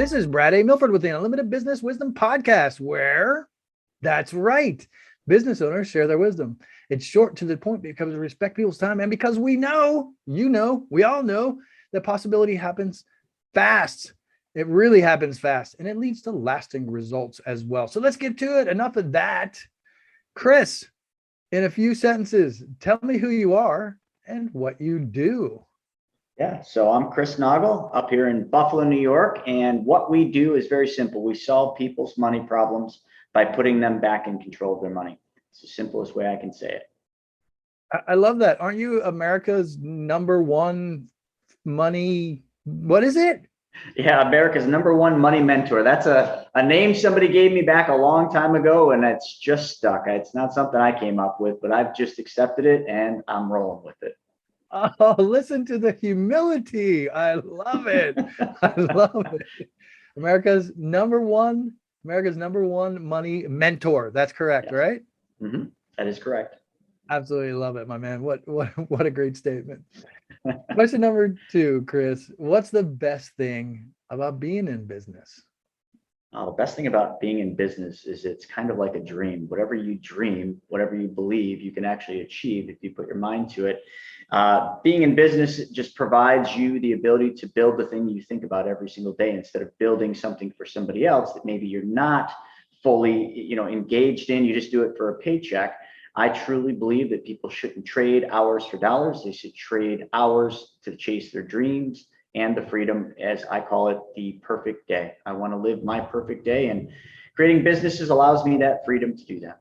This is Brad A. Milford with the Unlimited Business Wisdom Podcast, where, that's right, business owners share their wisdom. It's short, to the point, because we respect people's time, and because we know, we all know that possibility happens fast. It really happens fast, and it leads to lasting results as well. So let's get to it. Enough of that. Chris, in a few sentences, tell me who you are and what you do. Yeah, so I'm Chris Naugle up here in Buffalo, New York, and what we do is very simple. We solve people's money problems by putting them back in control of their money. It's the simplest way I can say it. I love that. Aren't you America's #1 money? What is it? Yeah, America's #1 money mentor. That's a name somebody gave me back a long time ago, and it's just stuck. It's not something I came up with, but I've just accepted it and I'm rolling with it. Oh, listen to the humility. I love it. I love it. America's number one money mentor. That's correct, yes. Right? Mm-hmm. That is correct. Absolutely love it, my man. What a great statement. Question number 2, Chris. What's the best thing about being in business? The best thing about being in business is it's kind of like a dream. Whatever you dream, whatever you believe, you can actually achieve if you put your mind to it. Being in business just provides you the ability to build the thing you think about every single day, instead of building something for somebody else that maybe you're not fully, engaged in. You just do it for a paycheck. I truly believe that people shouldn't trade hours for dollars. They should trade hours to chase their dreams and the freedom, as I call it, the perfect day. I want to live my perfect day, and creating businesses allows me that freedom to do that.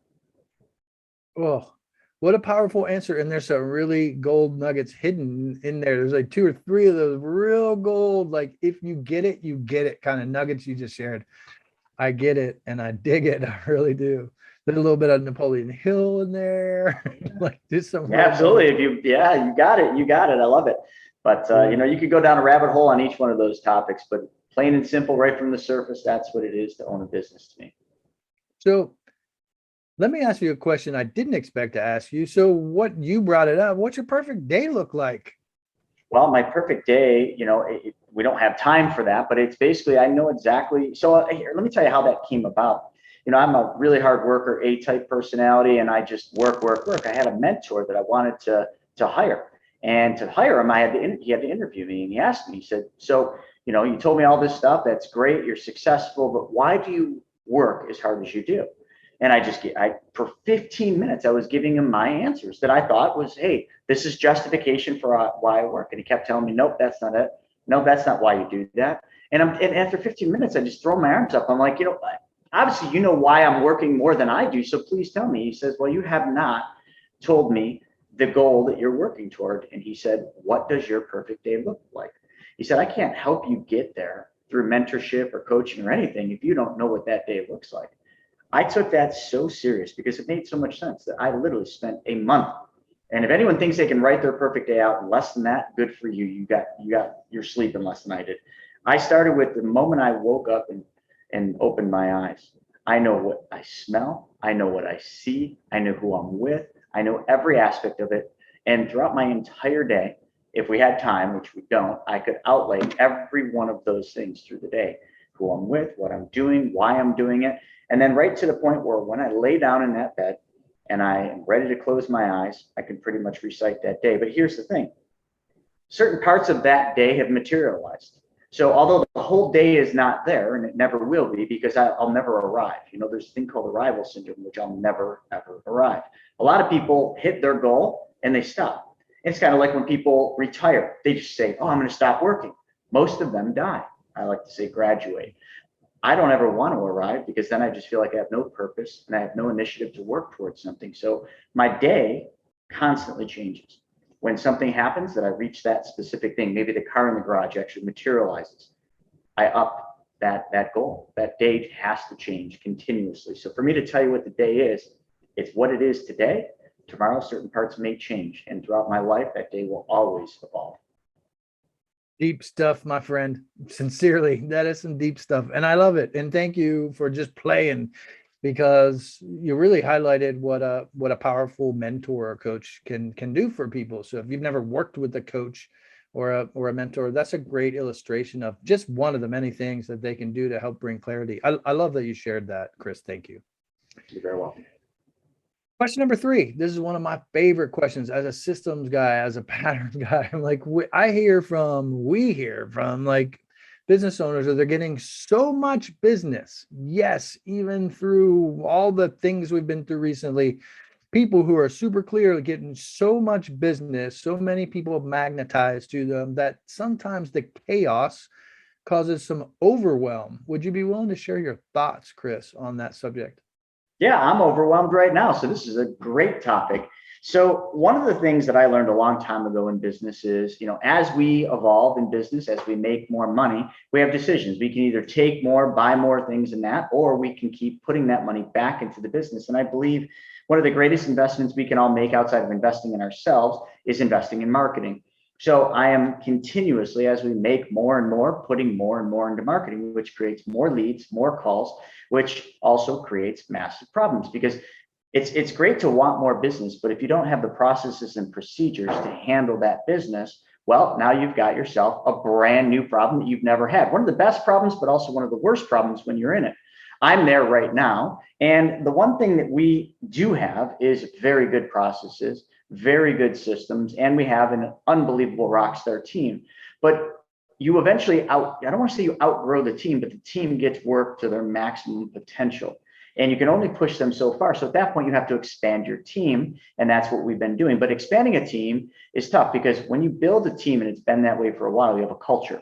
Oh, what a powerful answer. And there's some really gold nuggets hidden in there. There's like 2 or 3 of those real gold, like if you get it, you get it kind of nuggets you just shared. I get it and I dig it. I really do. There's a little bit of Napoleon Hill in there. Like just some. Yeah, absolutely. You got it. You got it. I love it. But, you could go down a rabbit hole on each one of those topics, but plain and simple, right from the surface, that's what it is to own a business to me. So let me ask you a question I didn't expect to ask you. So what you brought it up, what's your perfect day look like? Well, my perfect day, we don't have time for that, but it's basically, I know exactly. So here, let me tell you how that came about. I'm a really hard worker, A-type personality, and I just work. I had a mentor that I wanted to hire. And to hire him, he had to interview me, and he asked me, he said, so, you told me all this stuff. That's great. You're successful, but why do you work as hard as you do? And for 15 minutes, I was giving him my answers that I thought was, hey, this is justification for why I work. And he kept telling me, nope, that's not it. No, that's not why you do that. And after 15 minutes, I just throw my arms up. I'm like, obviously, you know why I'm working more than I do. So please tell me. He says, well, you have not told me the goal that you're working toward. And he said, what does your perfect day look like? He said, I can't help you get there through mentorship or coaching or anything if you don't know what that day looks like. I took that so serious because it made so much sense that I literally spent a month. And if anyone thinks they can write their perfect day out in less than that, good for you. You're sleeping less than I did. I started with the moment I woke up and opened my eyes. I know what I smell. I know what I see. I know who I'm with. I know every aspect of it. And throughout my entire day, if we had time, which we don't, I could outlay every one of those things through the day, who I'm with, what I'm doing, why I'm doing it. And then right to the point where when I lay down in that bed and I am ready to close my eyes, I can pretty much recite that day. But here's the thing. Certain parts of that day have materialized. So although the whole day is not there, and it never will be, because I'll never arrive. There's a thing called arrival syndrome, which I'll never, ever arrive. A lot of people hit their goal and they stop. It's kind of like when people retire. They just say, oh, I'm going to stop working. Most of them die. I like to say graduate. I don't ever want to arrive, because then I just feel like I have no purpose and I have no initiative to work towards something. So my day constantly changes. When something happens that I reach that specific thing, maybe the car in the garage actually materializes, I up that goal. That day has to change continuously. So for me to tell you what the day is, it's what it is today. Tomorrow, certain parts may change. And throughout my life, that day will always evolve. Deep stuff, my friend. Sincerely, that is some deep stuff. And I love it. And thank you for just playing, because you really highlighted what a powerful mentor or coach can do for people. So if you've never worked with a coach or a mentor. That's a great illustration of just one of the many things that they can do to help bring clarity. I love that you shared that, Chris. Thank you. You're very welcome. Question number 3. This is one of my favorite questions as a systems guy, as a pattern guy. I'm like, we hear from like business owners that they're getting so much business. Yes, even through all the things we've been through recently, people who are super clear getting so much business, so many people magnetized to them that sometimes the chaos causes some overwhelm. Would you be willing to share your thoughts, Chris, on that subject? Yeah, I'm overwhelmed right now. So this is a great topic. So one of the things that I learned a long time ago in business is, as we evolve in business, as we make more money, we have decisions. We can either take more, buy more things in that, or we can keep putting that money back into the business. And I believe one of the greatest investments we can all make outside of investing in ourselves is investing in marketing. So I am continuously, as we make more and more, putting more and more into marketing, which creates more leads, more calls, which also creates massive problems, because it's great to want more business, but if you don't have the processes and procedures to handle that business, well, now you've got yourself a brand new problem that you've never had. One of the best problems, but also one of the worst problems when you're in it. I'm there right now. And the one thing that we do have is very good processes, very good systems, and we have an unbelievable rock star team. But you eventually I don't want to say you outgrow the team, but the team gets work to their maximum potential. And you can only push them so far. So at that point, you have to expand your team. And that's what we've been doing. But expanding a team is tough, because when you build a team, and it's been that way for a while, you have a culture.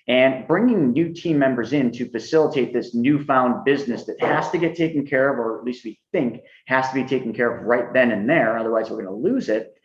And bringing new team members in to facilitate this newfound business that has to get taken care of, or at least we think has to be taken care of right then and there, otherwise we're going to lose it.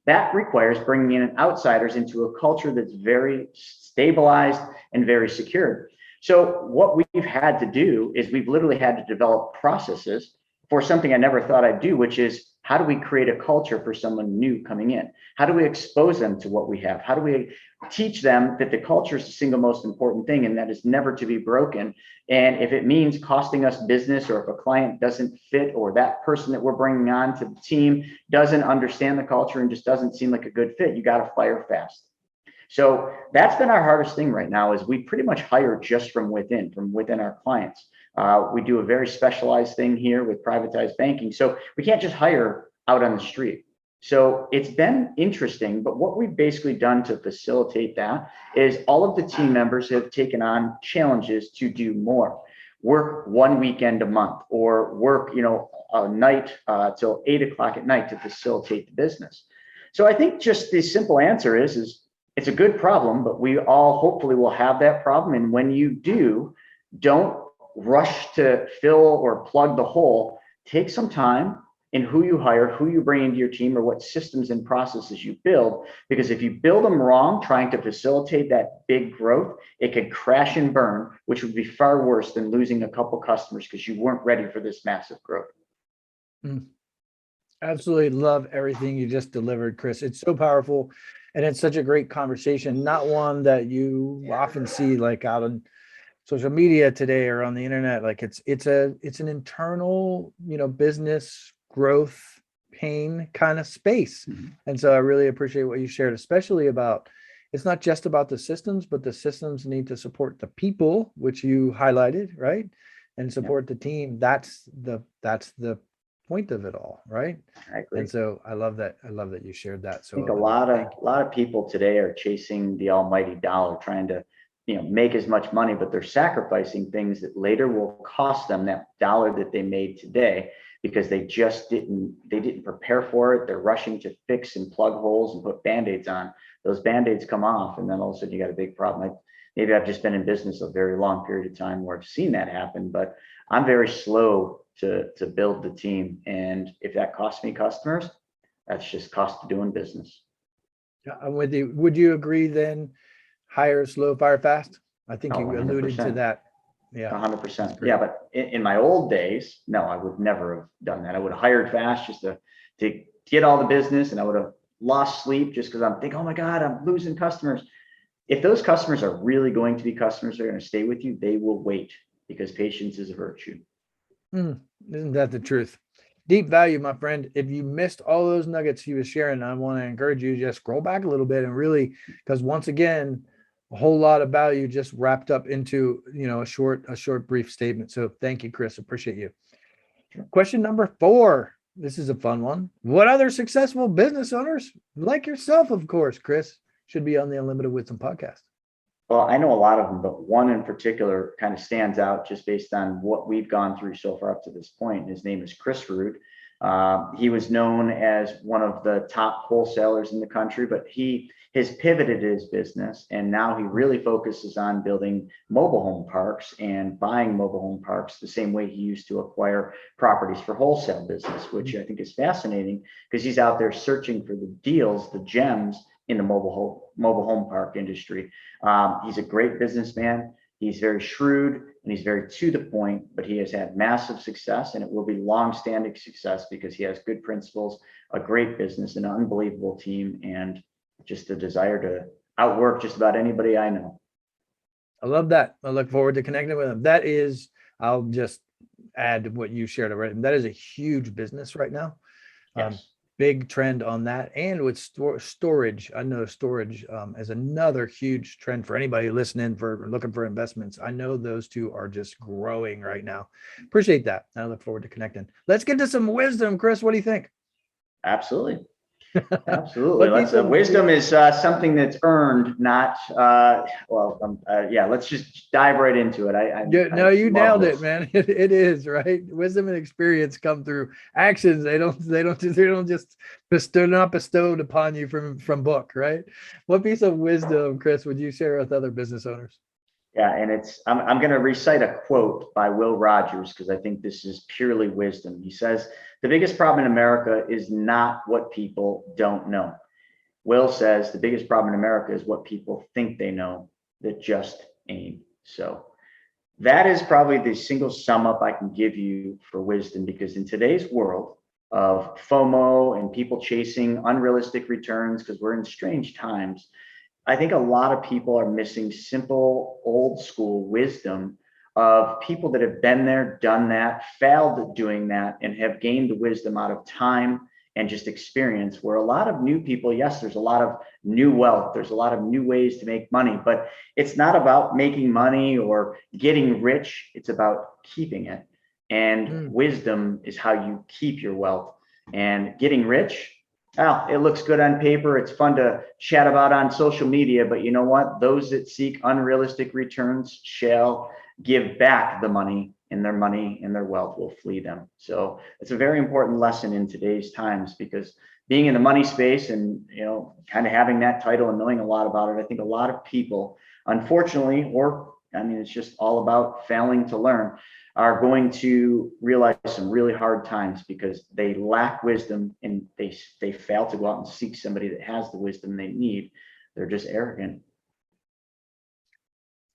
That requires bringing in outsiders into a culture that's very stabilized and very secure. So what we've had to do is we've literally had to develop processes for something I never thought I'd do, which is, how do we create a culture for someone new coming in? How do we expose them to what we have? How do we teach them that the culture is the single most important thing, and that is never to be broken? And if it means costing us business, or if a client doesn't fit, or that person that we're bringing on to the team doesn't understand the culture and just doesn't seem like a good fit, you got to fire fast. So that's been our hardest thing right now, is we pretty much hire just from within our clients. We do a very specialized thing here with privatized banking. So we can't just hire out on the street. So it's been interesting, but what we've basically done to facilitate that is all of the team members have taken on challenges to do more. Work one weekend a month, or work, a night till 8 o'clock at night to facilitate the business. So I think just the simple answer is it's a good problem, but we all hopefully will have that problem. And when you do, don't rush to fill or plug the hole. Take some time in who you hire, who you bring into your team, or what systems and processes you build. Because if you build them wrong, trying to facilitate that big growth, it could crash and burn, which would be far worse than losing a couple customers because you weren't ready for this massive growth. Absolutely love everything you just delivered, Chris. It's so powerful. And it's such a great conversation, not one that you often see like out on social media today or on the internet. Like it's an internal, business growth pain kind of space. Mm-hmm. And so I really appreciate what you shared, especially about, it's not just about the systems, but the systems need to support the people, which you highlighted, right? And support the team. That's the point of it all, right? I agree. And so I love that you shared that. So I think a lot of people today are chasing the almighty dollar, trying to make as much money, but they're sacrificing things that later will cost them that dollar that they made today, because they just didn't prepare for it. They're rushing to fix and plug holes and put band-aids on. Those band-aids come off, and then all of a sudden you got a big problem. Maybe I've just been in business a very long period of time where I've seen that happen, but I'm very slow to build the team. And if that costs me customers, that's just cost of doing business. Yeah, I'm with you. Would you agree then, hire slow, fire fast? I think you 100%. alluded to that. Yeah, 100%. Yeah, but in my old days, no, I would never have done that. I would have hired fast just to get all the business, and I would have lost sleep just because I'm thinking, oh my God, I'm losing customers. If those customers are really going to be customers that are going to stay with you, they will wait, because patience is a virtue. Isn't that the truth? Deep value, my friend. If you missed all those nuggets he was sharing, I want to encourage you to just scroll back a little bit and really, because once again, a whole lot of value just wrapped up into, a short, brief statement. So thank you, Chris. Appreciate you. Question number 4. This is a fun one. What other successful business owners, like yourself, of course, Chris, should be on the Unlimited Wisdom podcast? Well, I know a lot of them, but one in particular kind of stands out just based on what we've gone through so far up to this point. His name is Chris Root. He was known as one of the top wholesalers in the country, but he has pivoted his business, and now he really focuses on building mobile home parks and buying mobile home parks the same way he used to acquire properties for wholesale business, which I think is fascinating because he's out there searching for the deals, the gems in the mobile home park industry. He's a great businessman. He's very shrewd and he's very to the point, but he has had massive success, and it will be long-standing success because he has good principles, a great business, an unbelievable team, and just a desire to outwork just about anybody I know. I love that. I look forward to connecting with him. That is, I'll just add what you shared already. That is a huge business right now. Yes. Big trend on that. And with storage, I know storage is another huge trend for anybody listening, for looking for investments. I know those two are just growing right now. Appreciate that. I look forward to connecting. Let's get to some wisdom. Chris, what do you think? Absolutely. Absolutely. Wisdom is something that's earned, not let's just dive right into it. You nailed it, man. It is, right? Wisdom and experience come through actions. They're not bestowed upon you from book, right? What piece of wisdom, Chris, would you share with other business owners? Yeah, and I'm going to recite a quote by Will Rogers because I think this is purely wisdom. He says, "The biggest problem in America is not what people don't know." Will says, "The biggest problem in America is what people think they know that just ain't so." That is probably the single sum up I can give you for wisdom, because in today's world of FOMO and people chasing unrealistic returns, because we're in strange times, I think a lot of people are missing simple, old school wisdom of people that have been there, done that, failed at doing that, and have gained the wisdom out of time and just experience. Where a lot of new people, yes, there's a lot of new wealth, there's a lot of new ways to make money, but it's not about making money or getting rich. It's about keeping it. And wisdom is how you keep your wealth. And getting rich, well, it looks good on paper. It's fun to chat about on social media, but you know what? Those that seek unrealistic returns shall give back the money, and their wealth will flee them. So it's a very important lesson in today's times, because being in the money space and, kind of having that title and knowing a lot about it, I think a lot of people, unfortunately, it's just all about failing to learn, are going to realize some really hard times because they lack wisdom and they fail to go out and seek somebody that has the wisdom they need. They're just arrogant.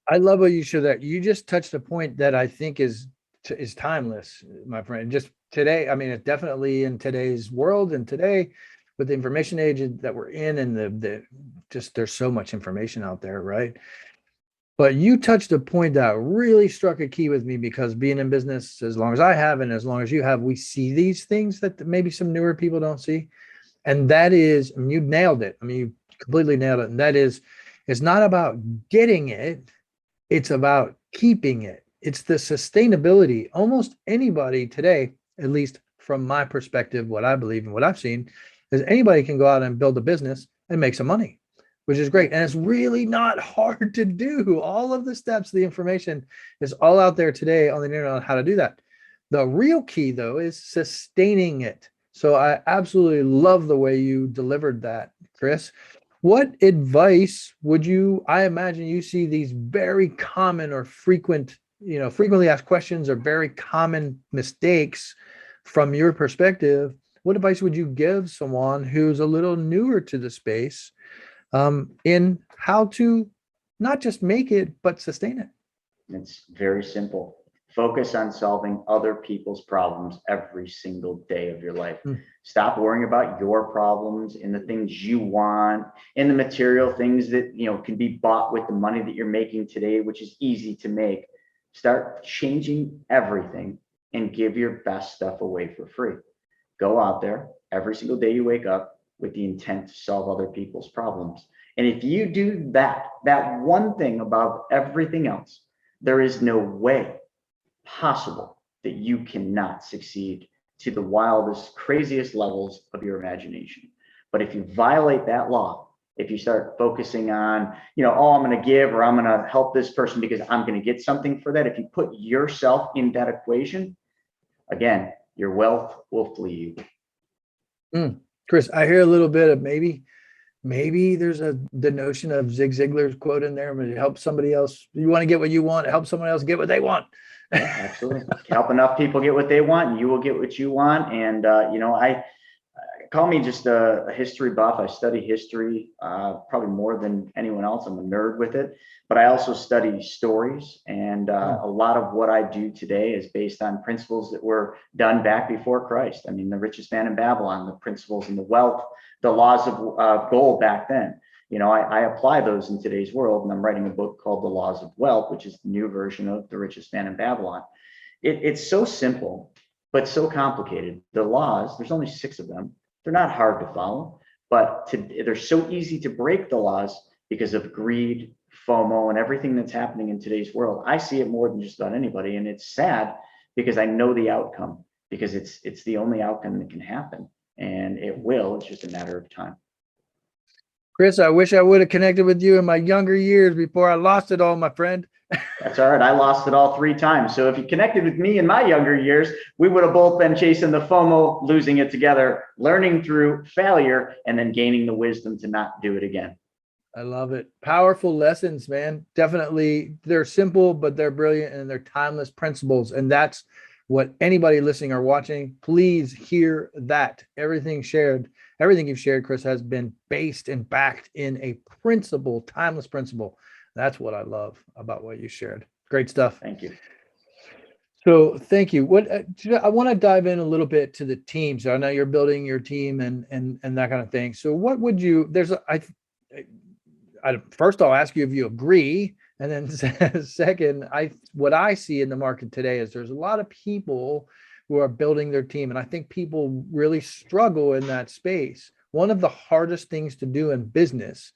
I love what you showed that. You just touched a point that I think is timeless, my friend. Just today, it's definitely in today's world, and today with the information age that we're in, and there's so much information out there, right? But you touched a point that really struck a key with me, because being in business as long as I have and as long as you have, we see these things that maybe some newer people don't see. And that is, you nailed it. You completely nailed it. And that is, it's not about getting it. It's about keeping it. It's the sustainability. Almost anybody today, at least from my perspective, what I believe and what I've seen, is anybody can go out and build a business and make some money, which is great. And it's really not hard to do. All of the steps, the information is all out there today on the internet on how to do that. The real key, though, is sustaining it. So I absolutely love the way you delivered that, Chris. What advice would you, I imagine you see these very common or frequently asked questions or very common mistakes from your perspective. What advice would you give someone who's a little newer to the space in how to not just make it, but sustain it? It's very simple. Focus on solving other people's problems every single day of your life. Stop worrying about your problems and the things you want and the material things that, can be bought with the money that you're making today, which is easy to make. Start changing everything and give your best stuff away for free. go out there every single day you wake up with the intent to solve other people's problems. And if you do that one thing above everything else, there is no way possible that you cannot succeed to the wildest, craziest levels of your imagination. But if you violate that law, if you start focusing on, oh, I'm going to give, or I'm going to help this person because I'm going to get something for that, if you put yourself in that equation, again, your wealth will flee you. Chris, I hear a little bit of maybe there's the notion of Zig Ziglar's quote in there, but help somebody else. You want to get what you want, help someone else get what they want. Yeah, absolutely. Help enough people get what they want, and you will get what you want. And I call me just a history buff. I study history probably more than anyone else. I'm a nerd with it, but I also study stories. And a lot of what I do today is based on principles that were done back before Christ. I mean, the richest man in Babylon, the principles and the wealth, the laws of gold back then. I apply those in today's world, and I'm writing a book called The Laws of Wealth, which is the new version of The Richest Man in Babylon. It's so simple, but so complicated. The laws, there's only 6 of them. They're not hard to follow, but they're so easy to break the laws because of greed, FOMO, and everything that's happening in today's world. I see it more than just about anybody, and it's sad because I know the outcome, because it's the only outcome that can happen, and it will. It's just a matter of time. Chris, I wish I would have connected with you in my younger years before I lost it all, my friend. That's all right. I lost it all 3 times. So if you connected with me in my younger years, we would have both been chasing the FOMO, losing it together, learning through failure, and then gaining the wisdom to not do it again. I love it. Powerful lessons, man. Definitely. They're simple, but they're brilliant, and they're timeless principles. And that's what anybody listening or watching, please hear that. Everything you've shared, Chris, has been based and backed in a principle, timeless principle. That's what I love about what you shared. Great stuff. Thank you. So thank you. What I want to dive in a little bit to the team. So I know you're building your team and that kind of thing. So what would you? First I'll ask you if you agree, and then second, what I see in the market today is there's a lot of people who are building their team, and I think people really struggle in that space. One of the hardest things to do in business.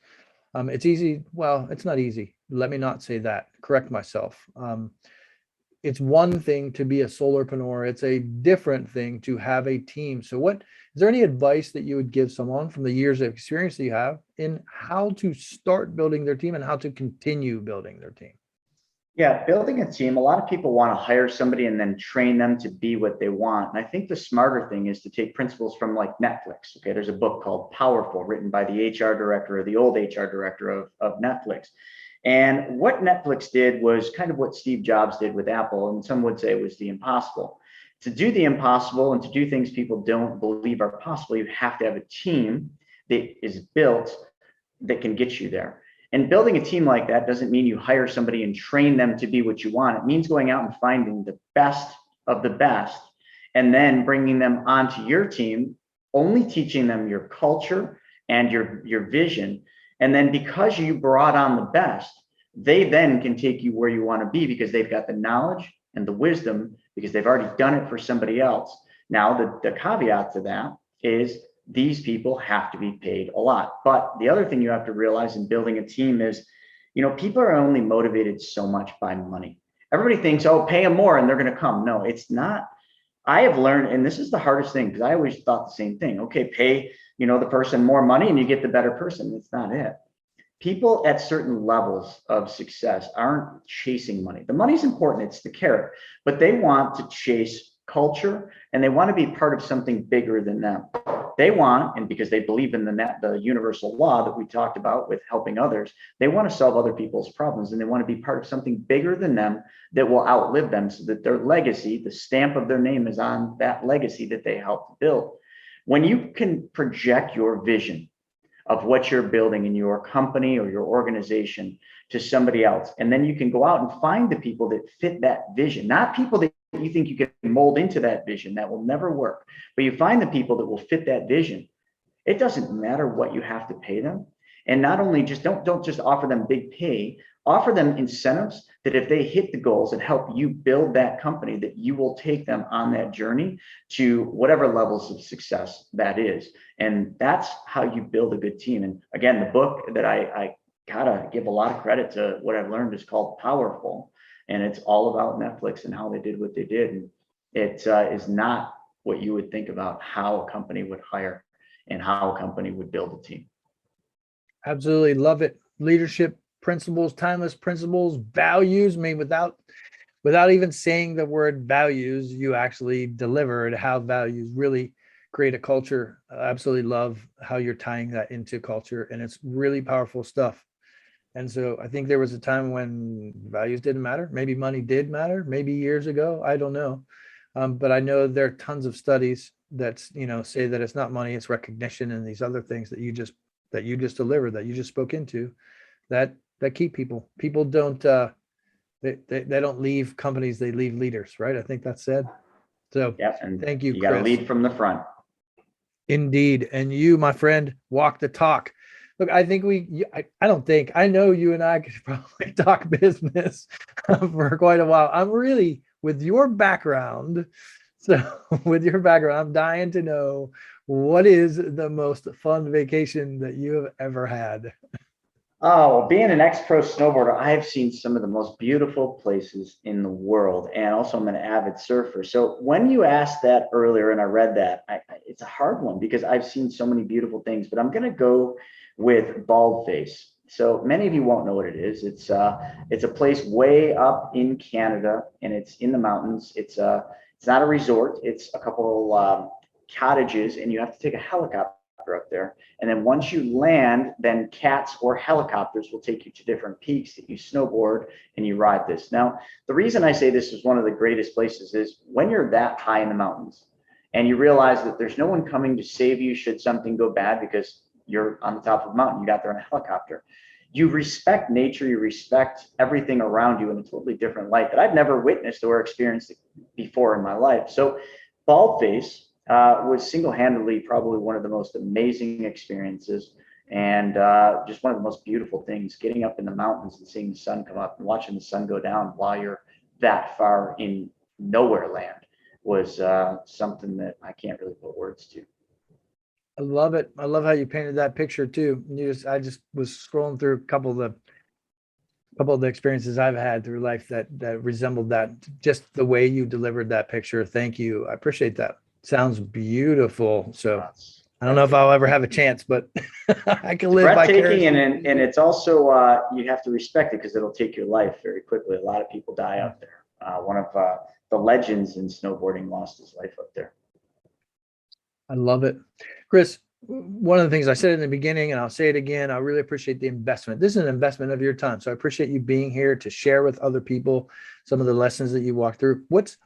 It's easy. Well, it's not easy. Let me not say that. Correct myself. It's one thing to be a solopreneur. It's a different thing to have a team. So is there any advice that you would give someone from the years of experience that you have in how to start building their team and how to continue building their team? Yeah, building a team, a lot of people want to hire somebody and then train them to be what they want. And I think the smarter thing is to take principles from like Netflix. Okay, there's a book called Powerful, written by the HR director, or the old HR director of Netflix. And what Netflix did was kind of what Steve Jobs did with Apple, and some would say it was the impossible. To do the impossible and to do things people don't believe are possible, you have to have a team that is built that can get you there. And building a team like that doesn't mean you hire somebody and train them to be what you want. It means going out and finding the best of the best and then bringing them onto your team, only teaching them your culture and your vision. And then because you brought on the best, they then can take you where you want to be because they've got the knowledge and the wisdom because they've already done it for somebody else. Now, the caveat to that is these people have to be paid a lot. But the other thing you have to realize in building a team is, people are only motivated so much by money. Everybody thinks, oh, pay them more and they're going to come. No, it's not. I have learned, and this is the hardest thing because I always thought the same thing. Okay, pay, the person more money and you get the better person. That's not it. People at certain levels of success aren't chasing money. The money's important, it's the carrot, but they want to chase culture and they want to be part of something bigger than them. They want, and because they believe in the universal law that we talked about with helping others, they want to solve other people's problems and they want to be part of something bigger than them that will outlive them so that their legacy, the stamp of their name is on that legacy that they helped build. When you can project your vision of what you're building in your company or your organization to somebody else, and then you can go out and find the people that fit that vision, not people that you think you can mold into that vision. That will never work. But you find the people that will fit that vision. It doesn't matter what you have to pay them. And not only just don't just offer them big pay, offer them incentives that if they hit the goals and help you build that company, that you will take them on that journey to whatever levels of success that is. And that's how you build a good team. And again, the book that I gotta give a lot of credit to, what I've learned, is called Powerful. And it's all about Netflix and how they did what they did. And it is not what you would think about how a company would hire and how a company would build a team. Absolutely love it. Leadership principles, timeless principles, values. I mean, without even saying the word values, you actually delivered how values really create a culture. I absolutely love how you're tying that into culture, and it's really powerful stuff. And so I think there was a time when values didn't matter. Maybe money did matter, maybe years ago. I don't know. But I know there are tons of studies that, say that it's not money, it's recognition and these other things that you just delivered, that you just spoke into, that keep people. People don't, they don't leave companies, they leave leaders, right? I think that's said. So yeah, and thank you, You Chris. got to lead from the front. Indeed. And you, my friend, walk the talk. Look, I know you and I could probably talk business for quite a while. I'm really, with your background, I'm dying to know, what is the most fun vacation that you have ever had? Oh, being an ex-pro snowboarder, I have seen some of the most beautiful places in the world. And also I'm an avid surfer. So when you asked that earlier and I read that, it's a hard one because I've seen so many beautiful things, but I'm going to go with Baldface. So many of you won't know what it is. It's a place way up in Canada, and it's in the mountains. It's not a resort. It's a couple cottages, and you have to take a helicopter up there. And then once you land, then cats or helicopters will take you to different peaks that you snowboard and you ride this. Now, the reason I say this is one of the greatest places is when you're that high in the mountains and you realize that there's no one coming to save you should something go bad because you're on the top of the mountain, you got there in a helicopter. You respect nature, you respect everything around you in a totally different light that I've never witnessed or experienced before in my life. So Baldface was single-handedly probably one of the most amazing experiences, and just one of the most beautiful things, getting up in the mountains and seeing the sun come up and watching the sun go down while you're that far in nowhere land was something that I can't really put words to. I love it. I love how you painted that picture too. I just was scrolling through a couple of the experiences I've had through life that resembled that. Just the way you delivered that picture. Thank you. I appreciate that. Sounds beautiful. So I don't know if I'll ever have a chance, but I can live breathtaking, and it's also you have to respect it because it'll take your life very quickly. A lot of people die out there. One of the legends in snowboarding lost his life up there. I love it. Chris, one of the things I said in the beginning, and I'll say it again, I really appreciate the investment. This is an investment of your time. So I appreciate you being here to share with other people some of the lessons that you walked through.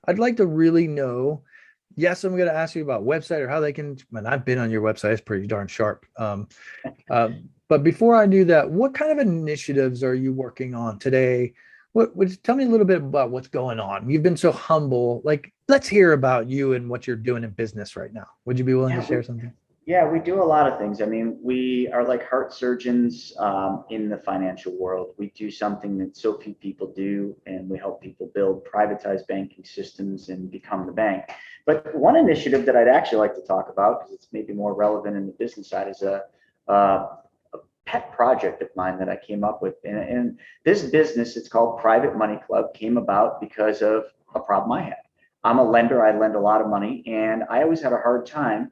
I'd like to really know, yes, I'm going to ask you about website or how they can, and I've been on your website, it's pretty darn sharp. But before I do that, what kind of initiatives are you working on today? Tell me a little bit about what's going on. You've been so humble. Like, let's hear about you and what you're doing in business right now. Would you be willing to share something? Yeah, we do a lot of things. I mean, we are like heart surgeons in the financial world. We do something that so few people do, and we help people build privatized banking systems and become the bank. But one initiative that I'd actually like to talk about, because it's maybe more relevant in the business side, is a pet project of mine that I came up with. And this business, it's called Private Money Club, came about because of a problem I had. I'm a lender. I lend a lot of money, and I always had a hard time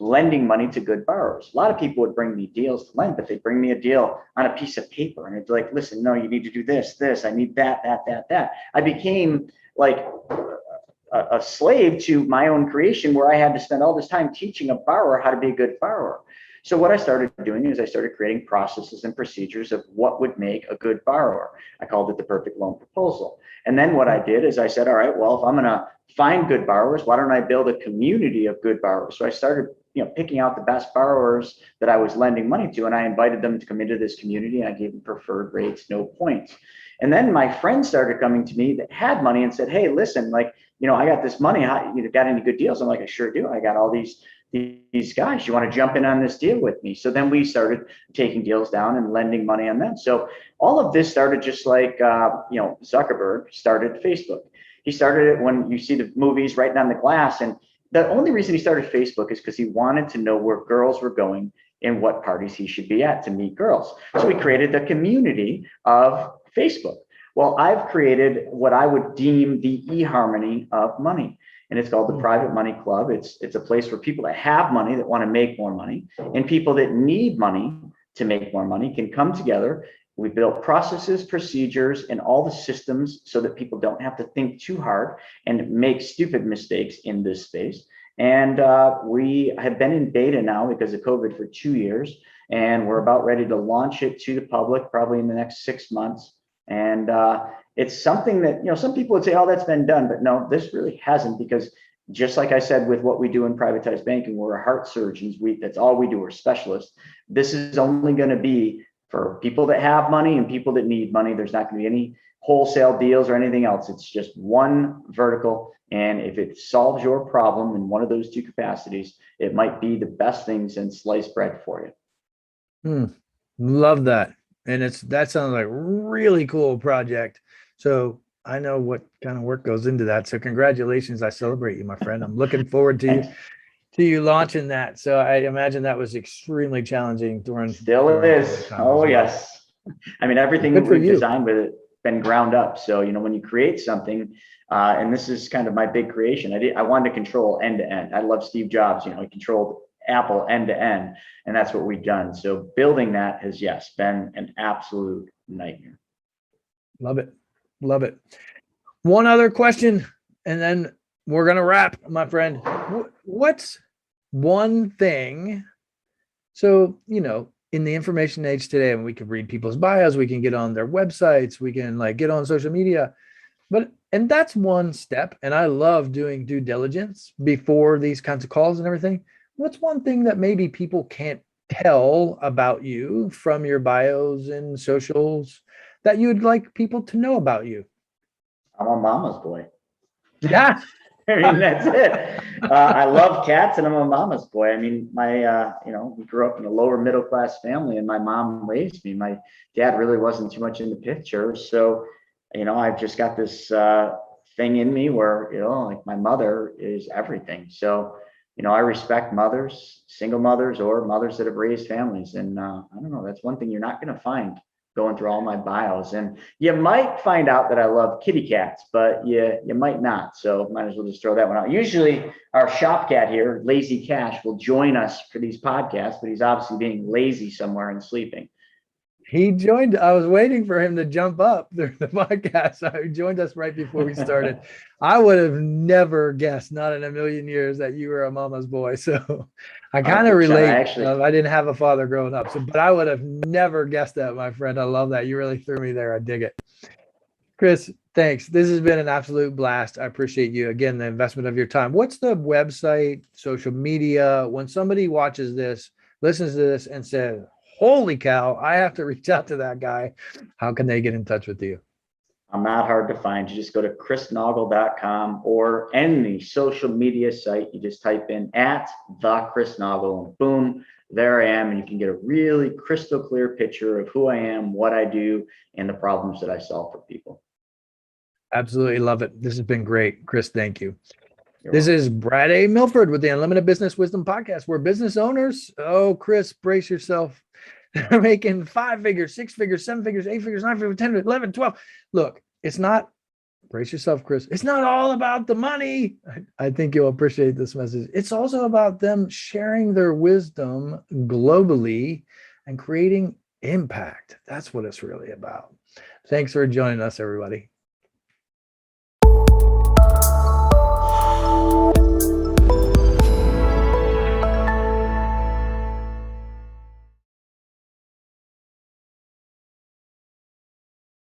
lending money to good borrowers. A lot of people would bring me deals to lend, but they bring me a deal on a piece of paper, and it's like, listen, no, you need to do this, I need that. I became like a slave to my own creation, where I had to spend all this time teaching a borrower how to be a good borrower. So what I started doing is I started creating processes and procedures of what would make a good borrower. I called it the perfect loan proposal. And then what I did is I said, all right, well, if I'm going to find good borrowers, why don't I build a community of good borrowers? So I started, picking out the best borrowers that I was lending money to, and I invited them to come into this community, and I gave them preferred rates, no points. And then my friends started coming to me that had money and said, hey, listen, I got this money. You got any good deals? I'm like, I sure do. I got all these these guys, you want to jump in on this deal with me? So then we started taking deals down and lending money on them. So all of this started just like, Zuckerberg started Facebook. He started it when you see the movies writing on the glass. And the only reason he started Facebook is because he wanted to know where girls were going and what parties he should be at to meet girls. So we created the community of Facebook. Well, I've created what I would deem the eHarmony of money. And it's called the Private Money Club. It's a place for people that have money, that want to make more money, and people that need money to make more money can come together. We built processes, procedures, and all the systems so that people don't have to think too hard and make stupid mistakes in this space. And we have been in beta now because of COVID for 2 years, and we're about ready to launch it to the public probably in the next 6 months. And it's something that, some people would say, oh, that's been done, but no, this really hasn't, because just like I said, with what we do in privatized banking, we're heart surgeons. That's all we do. We're specialists. This is only going to be for people that have money and people that need money. There's not going to be any wholesale deals or anything else. It's just one vertical. And if it solves your problem in one of those two capacities, it might be the best thing since sliced bread for you. Love that. And that sounds like a really cool project. So I know what kind of work goes into that. So congratulations. I celebrate you, my friend. I'm looking forward to you launching that. So I imagine that was extremely challenging during. Still is. Oh, yes. I mean, everything that we've designed with it been ground up. So, when you create something, and this is kind of my big creation, I wanted to control end to end. I love Steve Jobs, he controlled Apple end to end, and that's what we've done. So building that has, yes, been an absolute nightmare. Love it. Love it. One other question, and then we're going to wrap, my friend. What's one thing? So, in the information age today, and we can read people's bios, we can get on their websites, we can get on social media, and that's one step. And I love doing due diligence before these kinds of calls and everything. What's one thing that maybe people can't tell about you from your bios and socials that you'd like people to know about you? I'm a mama's boy. Yeah. I mean, that's it. I love cats, and I'm a mama's boy. I mean, we grew up in a lower middle class family, and my mom raised me. My dad really wasn't too much in the picture. So, I've just got this thing in me where, my mother is everything. So, I respect mothers, single mothers, or mothers that have raised families. And I don't know, that's one thing you're not going to find going through all my bios. And you might find out that I love kitty cats, but you might not. So might as well just throw that one out. Usually our shop cat here, Lazy Cash, will join us for these podcasts, but he's obviously being lazy somewhere and sleeping. He joined. I was waiting for him to jump up during the podcast. He joined us right before we started. I would have never guessed, not in a million years, that you were a mama's boy. So I kind of relate. I didn't have a father growing up, but I would have never guessed that, my friend. I love that. You really threw me there. I dig it. Chris, thanks. This has been an absolute blast. I appreciate you. Again, the investment of your time. What's the website, social media? When somebody watches this, listens to this, and says, holy cow, I have to reach out to that guy, how can they get in touch with you? I'm not hard to find. You just go to chrisnaugle.com or any social media site. You just type in @the_Chris_Naugle, and boom, there I am. And you can get a really crystal clear picture of who I am, what I do, and the problems that I solve for people. Absolutely love it. This has been great. Chris, thank you. This is Brad A. Milford with the Unlimited Business Wisdom Podcast, where business owners, Chris, brace yourself. They're making 5 figures, 6 figures, 7 figures, 8 figures, 9 figures, 10, 11, 12. Look, it's not, brace yourself, Chris. It's not all about the money. I think you'll appreciate this message. It's also about them sharing their wisdom globally and creating impact. That's what it's really about. Thanks for joining us, everybody.